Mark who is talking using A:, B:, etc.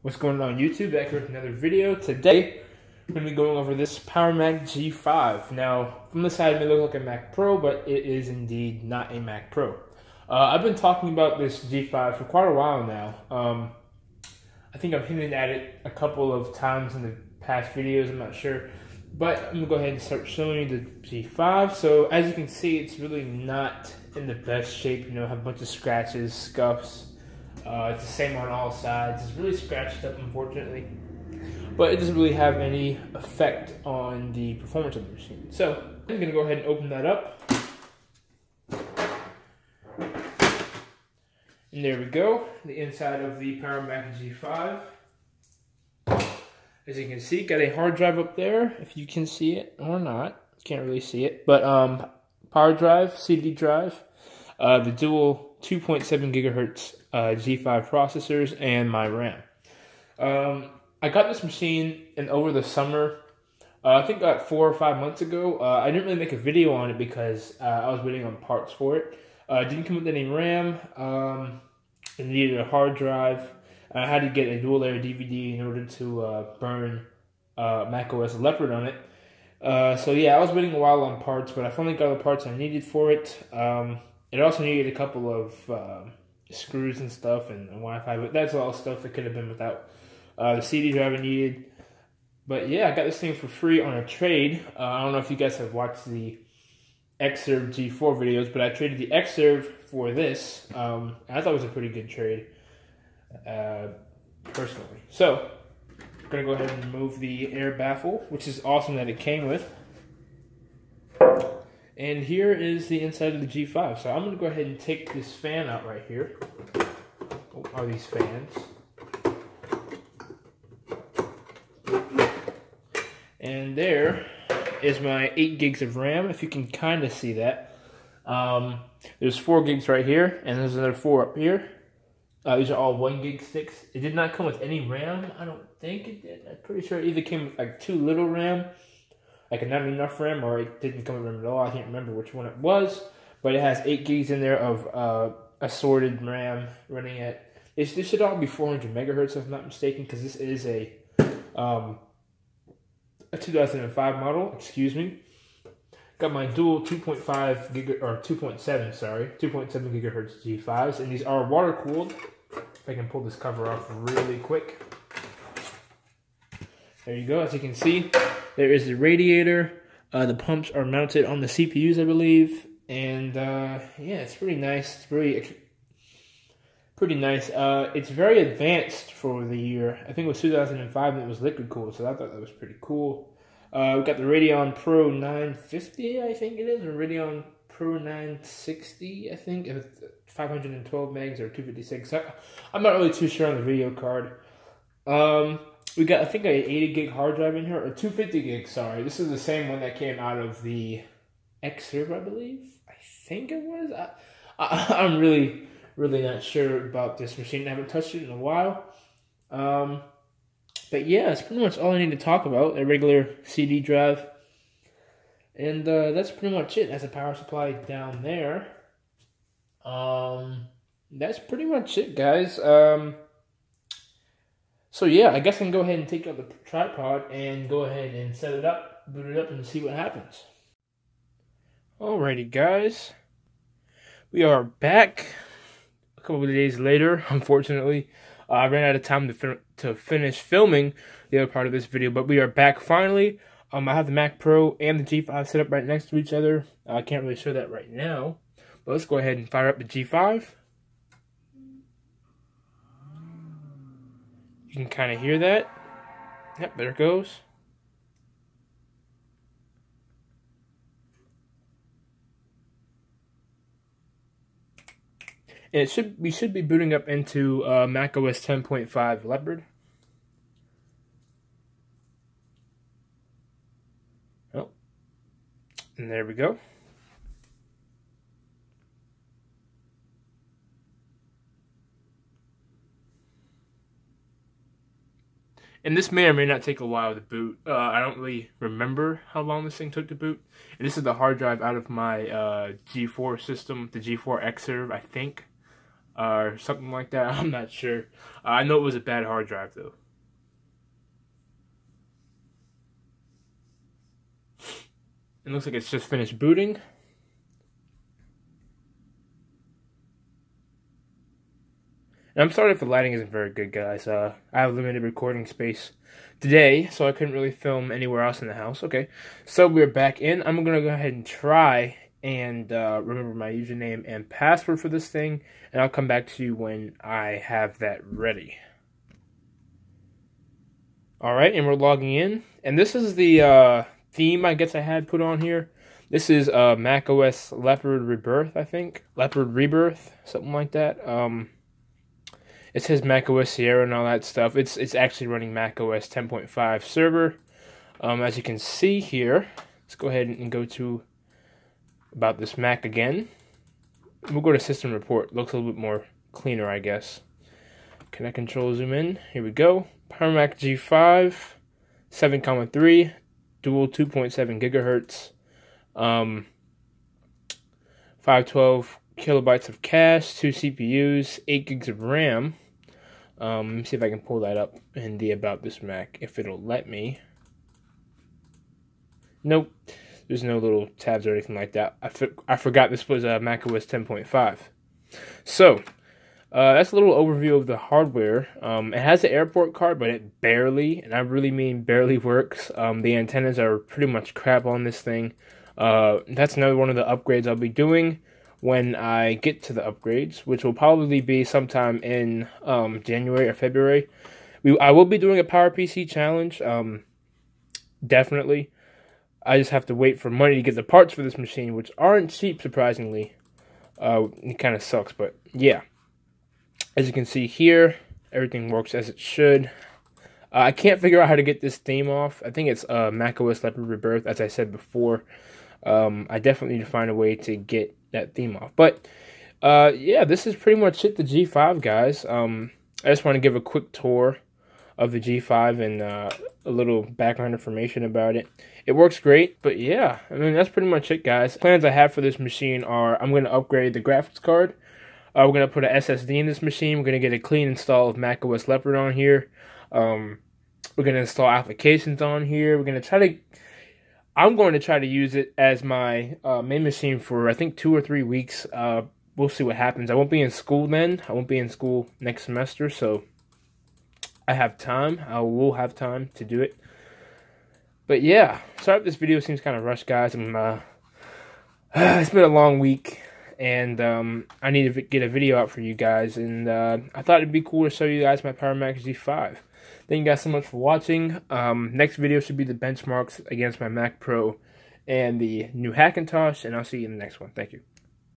A: What's going on YouTube? Back here with another video. Today, we're going to be going over this Powermac G5. Now, from the side it may look like a Mac Pro, but it is indeed not a Mac Pro. I've been talking about this G5 for quite a while now. I think I've hinted at it a couple of times in the past videos, I'm not sure. But I'm going to go ahead and start showing you the G5. So, as you can see, it's really not in the best shape. You know, have a bunch of scratches, scuffs. It's the same on all sides. It's really scratched up, unfortunately. But it doesn't really have any effect on the performance of the machine. So, I'm going to go ahead and open that up. And there we go. The inside of the Powermac G5. As you can see, got a hard drive up there, if you can see it or not. Can't really see it. But power drive, CD drive, the dual 2.7 gigahertz G5 processors, and my RAM. I got this machine over the summer, I think about 4 or 5 months ago. I didn't really make a video on it because I was waiting on parts for it. It didn't come with any RAM. It needed a hard drive. I had to get a dual layer DVD in order to burn macOS Leopard on it. So yeah, I was waiting a while on parts, but I finally got the parts I needed for it. It also needed a couple of screws and stuff and Wi-Fi, but that's all stuff that could have been without. The CD drive I needed. But yeah, I got this thing for free on a trade. I don't know if you guys have watched the Xserve G4 videos, but I traded the Xserve for this. I thought it was a pretty good trade, personally. So, I'm going to go ahead and remove the air baffle, which is awesome that it came with. And here is the inside of the G5. So I'm going to go ahead and take this fan out right here. Oh, are these fans? And there is my 8 gigs of RAM, if you can kind of see that. There's 4 gigs right here, and there's another 4 up here. These are all 1 gig sticks. It did not come with any RAM. I don't think it did. I'm pretty sure it either came with like too little RAM, like not enough RAM, or it didn't come with RAM at all. I can't remember which one it was, but it has 8 gigs in there of assorted RAM running at. This should all be 400 megahertz, if I'm not mistaken, because this is a 2005 model. Excuse me. Got my dual 2.5 giga or 2.7, sorry, 2.7 gigahertz G5s, and these are water cooled. If I can pull this cover off really quick. There you go. As you can see, there is the radiator. The pumps are mounted on the CPUs, I believe, and yeah, it's pretty nice. It's pretty nice. It's very advanced for the year. I think it was 2005 and it was liquid cooled, so I thought that was pretty cool. We got the Radeon Pro 950, I think it is, or Radeon Pro 960, I think. If it's 512 megs or 256. I'm not really too sure on the video card. We got, I think, an 80 gig hard drive in here, or 250 gig, sorry. This is the same one that came out of the Xserve, I believe. I think it was. I'm really not sure about this machine. I haven't touched it in a while. But yeah, that's pretty much all I need to talk about. A regular CD drive. And that's pretty much it. That's a power supply down there. That's pretty much it, guys. So yeah, I guess I can go ahead and take out the tripod and go ahead and set it up, boot it up, and see what happens. Alrighty, guys. We are back a couple of days later, unfortunately. I ran out of time to finish filming the other part of this video, but we are back finally. I have the Mac Pro and the G5 set up right next to each other. I can't really show that right now, but let's go ahead and fire up the G5. You can kind of hear that. Yep, there it goes. And we should be booting up into macOS 10.5 Leopard. Oh, and there we go. And this may or may not take a while to boot. I don't really remember how long this thing took to boot. And this is the hard drive out of my G4 system, the G4 Xserve, I think. or something like that. I'm not sure. I know it was a bad hard drive though. It looks like it's just finished booting. And I'm sorry if the lighting isn't very good, guys. I have limited recording space today, so I couldn't really film anywhere else in the house. Okay, so we're back in. I'm going to go ahead and try and remember my username and password for this thing, and I'll come back to you when I have that ready. Alright, and we're logging in. And this is the theme I guess I had put on here. This is macOS Leopard Rebirth, I think. Leopard Rebirth, something like that. It says macOS Sierra and all that stuff. It's actually running macOS 10.5 server. As you can see here, let's go ahead and go to about this Mac again. We'll go to System Report. Looks a little bit more cleaner, I guess. Can I control zoom in? Here we go. Powermac G5 7,3 dual 2.7 gigahertz. 512 kilobytes of cache, 2 CPUs, 8 gigs of RAM. Let me see if I can pull that up in the About This Mac, if it'll let me. Nope, there's no little tabs or anything like that. I forgot this was macOS 10.5. So, that's a little overview of the hardware. It has an airport card, but it barely, and I really mean barely, works. The antennas are pretty much crap on this thing. That's another one of the upgrades I'll be doing when I get to the upgrades, which will probably be sometime in January or February. I will be doing a PowerPC challenge, definitely. I just have to wait for money to get the parts for this machine, which aren't cheap, surprisingly. It kind of sucks, but yeah. As you can see here, everything works as it should. I can't figure out how to get this theme off. I think it's macOS Leopard Rebirth, as I said before. I definitely need to find a way to get that theme off. But, yeah, this is pretty much it, the G5, guys. I just want to give a quick tour of the G5 and a little background information about it. It works great, but yeah, I mean, that's pretty much it, guys. Plans I have for this machine are I'm going to upgrade the graphics card. We're going to put an SSD in this machine. We're going to get a clean install of macOS Leopard on here. We're going to install applications on here. We're going to try to... I'm going to try to use it as my main machine for, I think, 2 or 3 weeks. We'll see what happens. I won't be in school then. I won't be in school next semester, so I have time. I will have time to do it. But yeah, sorry if this video seems kind of rushed, guys. It's been a long week, and I need to get a video out for you guys. And I thought it'd be cool to show you guys my Powermac G5. Thank you guys so much for watching. Next video should be the benchmarks against my Mac Pro and the new Hackintosh, and I'll see you in the next one. Thank you.